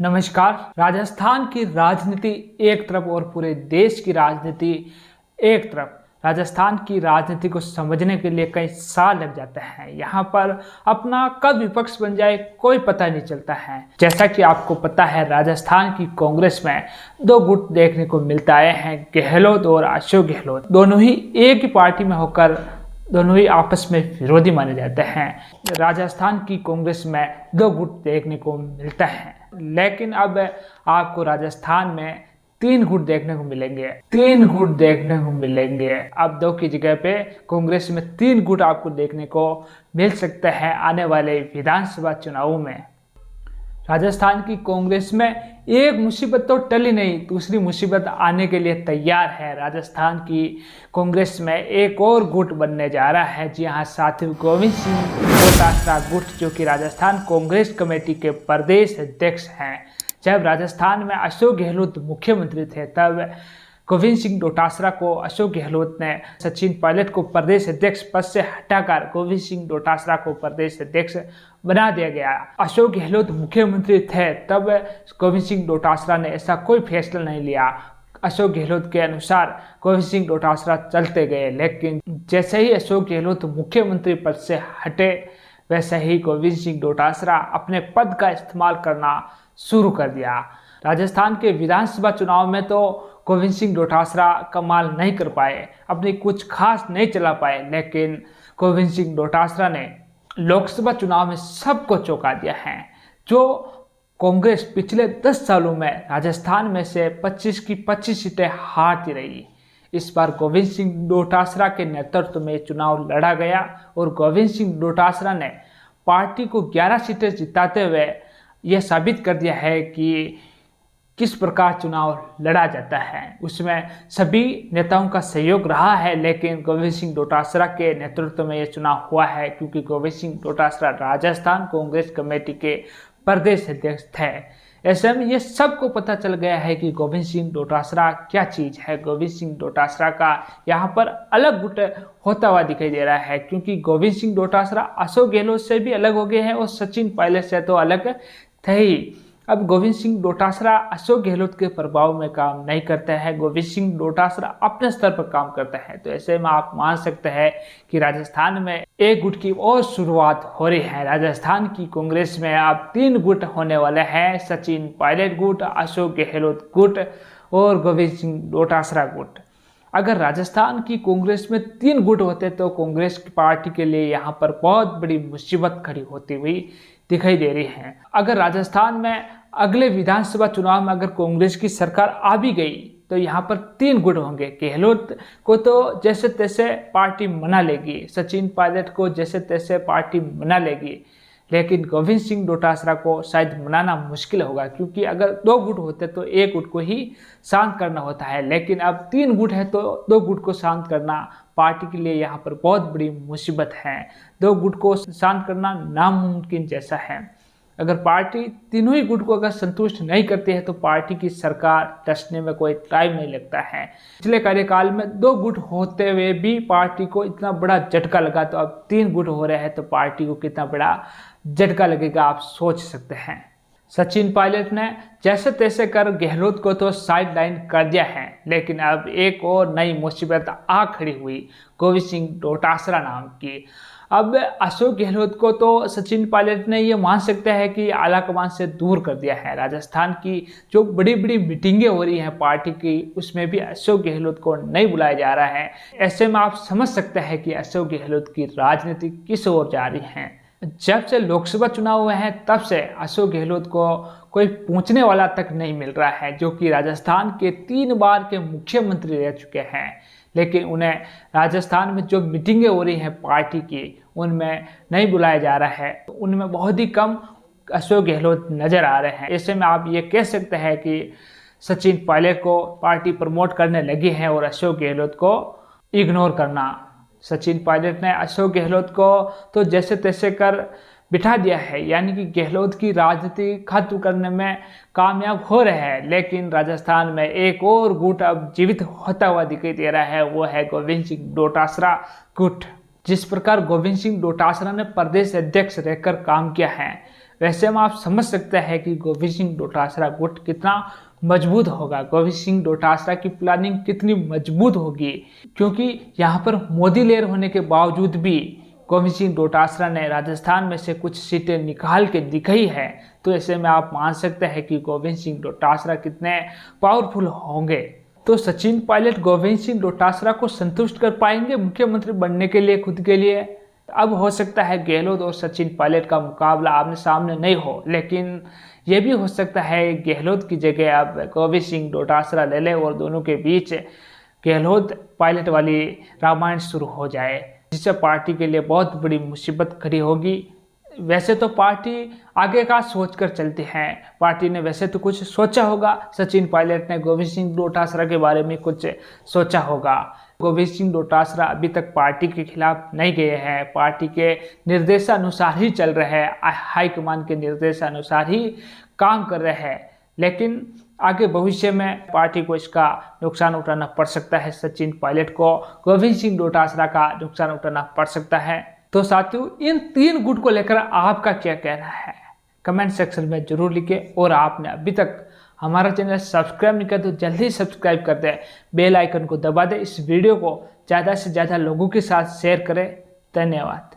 नमस्कार। राजस्थान की राजनीति एक तरफ और पूरे देश की राजनीति एक तरफ। राजस्थान की राजनीति को समझने के लिए कई साल लग जाते हैं। यहाँ पर अपना कब विपक्ष बन जाए कोई पता नहीं चलता है। जैसा कि आपको पता है, राजस्थान की कांग्रेस में दो गुट देखने को मिलता हैं, गहलोत और अशोक गहलोत। दोनों ही एक ही पार्टी में होकर दोनों ही आपस में विरोधी माने जाते हैं। राजस्थान की कांग्रेस में दो गुट देखने को मिलता है, लेकिन अब आपको राजस्थान में तीन गुट देखने को मिलेंगे। अब दो की जगह पे कांग्रेस में तीन गुट आपको देखने को मिल सकते हैं आने वाले विधानसभा चुनावों में। राजस्थान की कांग्रेस में एक मुसीबत तो टली नहीं, दूसरी मुसीबत आने के लिए तैयार है। राजस्थान की कांग्रेस में एक और गुट बनने जा रहा है। जी हाँ साथियों, गोविंद सिंह डोटासरा गुट, जो कि राजस्थान कांग्रेस कमेटी के प्रदेश अध्यक्ष हैं। जब राजस्थान में अशोक गहलोत मुख्यमंत्री थे, तब गोविंद सिंह डोटासरा को अशोक गहलोत ने सचिन पायलट को प्रदेश अध्यक्ष पद से हटाकर गोविंद सिंह डोटासरा को प्रदेश अध्यक्ष बना दिया गया। अशोक गहलोत मुख्यमंत्री थे, तब गोविंद सिंह डोटासरा ने ऐसा कोई फैसला नहीं लिया। अशोक गहलोत के अनुसार गोविंद सिंह डोटासरा चलते गए, लेकिन जैसे ही अशोक गहलोत मुख्यमंत्री पद से हटे, वैसे ही गोविंद सिंह डोटासरा अपने पद का इस्तेमाल करना शुरू कर दिया। राजस्थान के विधानसभा चुनाव में तो गोविंद सिंह डोटासरा कमाल नहीं कर पाए, अपनी कुछ खास नहीं चला पाए, लेकिन गोविंद सिंह डोटासरा ने लोकसभा चुनाव में सबको चौंका दिया है। जो कांग्रेस पिछले 10 सालों में राजस्थान में से 25 की 25 सीटें हारती रही, इस बार गोविंद सिंह डोटासरा के नेतृत्व में चुनाव लड़ा गया और गोविंद सिंह डोटासरा ने पार्टी को 11 सीटें जिताते हुए यह साबित कर दिया है कि किस प्रकार चुनाव लड़ा जाता है। उसमें सभी नेताओं का सहयोग रहा है, लेकिन गोविंद सिंह डोटासरा के नेतृत्व में यह चुनाव हुआ है, क्योंकि गोविंद सिंह डोटासरा राजस्थान कांग्रेस कमेटी के प्रदेश अध्यक्ष थे। ऐसे में यह सबको पता चल गया है कि गोविंद सिंह डोटासरा क्या चीज़ है। गोविंद सिंह डोटासरा का यहाँ पर अलग गुट होता हुआ दिखाई दे रहा है, क्योंकि गोविंद सिंह डोटासरा अशोक गहलोत से भी अलग हो गए हैं और सचिन पायलट से तो अलग थे ही। अब गोविंद सिंह डोटासरा अशोक गहलोत के प्रभाव में काम नहीं करते हैं, गोविंद सिंह डोटासरा अपने स्तर पर काम करते हैं। तो ऐसे में आप मान सकते हैं कि राजस्थान में एक गुट की और शुरुआत हो रही है। राजस्थान की कांग्रेस में अब 3 गुट होने वाले हैं, सचिन पायलट गुट, अशोक गहलोत गुट और गोविंद सिंह डोटासरा गुट। अगर राजस्थान की कांग्रेस में 3 गुट होते तो कांग्रेस की पार्टी के लिए यहाँ पर बहुत बड़ी मुसीबत खड़ी होती हुई दिखाई दे रही है। अगर राजस्थान में अगले विधानसभा चुनाव में अगर कांग्रेस की सरकार आ भी गई, तो यहाँ पर 3 गुट होंगे। गहलोत को तो जैसे तैसे पार्टी मना लेगी, सचिन पायलट को जैसे तैसे पार्टी मना लेगी, लेकिन गोविंद सिंह डोटासरा को शायद मनाना मुश्किल होगा, क्योंकि अगर 2 गुट होते तो एक गुट को ही शांत करना होता है, लेकिन अब 3 गुट है तो 2 गुट को शांत करना पार्टी के लिए यहाँ पर बहुत बड़ी मुसीबत है। 2 गुट को शांत करना नामुमकिन जैसा है। अगर पार्टी तीनों ही गुट को अगर संतुष्ट नहीं करती है, तो पार्टी की सरकार डसने में कोई टाइम नहीं लगता है। पिछले कार्यकाल में 2 गुट होते हुए भी पार्टी को इतना बड़ा झटका लगा, तो अब 3 गुट हो रहे हैं तो पार्टी को कितना बड़ा झटका लगेगा आप सोच सकते हैं। सचिन पायलट ने जैसे तैसे कर गहलोत को तो साइड लाइन कर दिया है, लेकिन अब एक और नई मुसीबत आ खड़ी हुई गोविंद सिंह डोटासरा नाम की। अब अशोक गहलोत को तो सचिन पायलट ने ये मान सकते हैं कि आलाकमान से दूर कर दिया है। राजस्थान की जो बड़ी बड़ी मीटिंगें हो रही हैं पार्टी की, उसमें भी अशोक गहलोत को नहीं बुलाया जा रहा है। ऐसे में आप समझ सकते हैं कि अशोक गहलोत की राजनीति किस ओर जा रही है। जब से लोकसभा चुनाव हुए हैं, तब से अशोक गहलोत को कोई पूछने वाला तक नहीं मिल रहा है, जो कि राजस्थान के 3 बार के मुख्यमंत्री रह चुके हैं, लेकिन उन्हें राजस्थान में जो मीटिंगें हो रही हैं पार्टी की, उनमें नहीं बुलाया जा रहा है। उनमें बहुत ही कम अशोक गहलोत नजर आ रहे हैं। ऐसे में आप ये कह सकते हैं कि सचिन पायलट को पार्टी प्रमोट करने लगी है और अशोक गहलोत को इग्नोर करना। सचिन पायलट ने अशोक गहलोत को तो जैसे तैसे कर बिठा दिया है, यानी कि गहलोत की राजनीति खत्म करने में कामयाब हो रहे हैं, लेकिन राजस्थान में एक और गुट अब जीवित होता हुआ दिखाई दे रहा है, वो है गोविंद सिंह डोटासरा गुट। जिस प्रकार गोविंद सिंह डोटासरा ने प्रदेश अध्यक्ष रहकर काम किया है, वैसे में आप समझ सकते हैं कि गोविंद सिंह डोटासरा गुट कितना मजबूत होगा, गोविंद सिंह डोटासरा की प्लानिंग कितनी मजबूत होगी, क्योंकि यहाँ पर मोदी लहर होने के बावजूद भी गोविंद सिंह डोटासरा ने राजस्थान में से कुछ सीटें निकाल के दिखाई है। तो ऐसे में आप मान सकते हैं कि गोविंद सिंह डोटासरा कितने पावरफुल होंगे। तो सचिन पायलट गोविंद सिंह डोटासरा को संतुष्ट कर पाएंगे मुख्यमंत्री बनने के लिए खुद के लिए? अब हो सकता है गहलोत और सचिन पायलट का मुकाबला आमने सामने नहीं हो, लेकिन यह भी हो सकता है गहलोत की जगह अब गोविंद सिंह डोटासरा ले ले और दोनों के बीच गहलोत पायलट वाली रामायण शुरू हो जाए, जिससे पार्टी के लिए बहुत बड़ी मुसीबत खड़ी होगी। वैसे तो पार्टी आगे का सोच कर चलती है, पार्टी ने वैसे तो कुछ सोचा होगा, सचिन पायलट ने गोविंद सिंह डोटासरा के बारे में कुछ सोचा होगा। गोविंद सिंह डोटासरा अभी तक पार्टी के खिलाफ नहीं गए हैं, पार्टी के निर्देशानुसार ही चल रहे हैं, हाईकमान के निर्देशानुसार ही काम कर रहे हैं, लेकिन आगे भविष्य में पार्टी को इसका नुकसान उठाना पड़ सकता है। सचिन पायलट को गोविंद सिंह डोटासरा का नुकसान उठाना पड़ सकता है। तो साथियों, इन 3 गुट को लेकर आपका क्या कहना है कमेंट सेक्शन में जरूर लिखें। और आपने अभी तक हमारा चैनल सब्सक्राइब नहीं किया तो जल्दी सब्सक्राइब कर दें, बेल आइकन को दबा दें, इस वीडियो को ज़्यादा से ज़्यादा लोगों के साथ शेयर करें। धन्यवाद।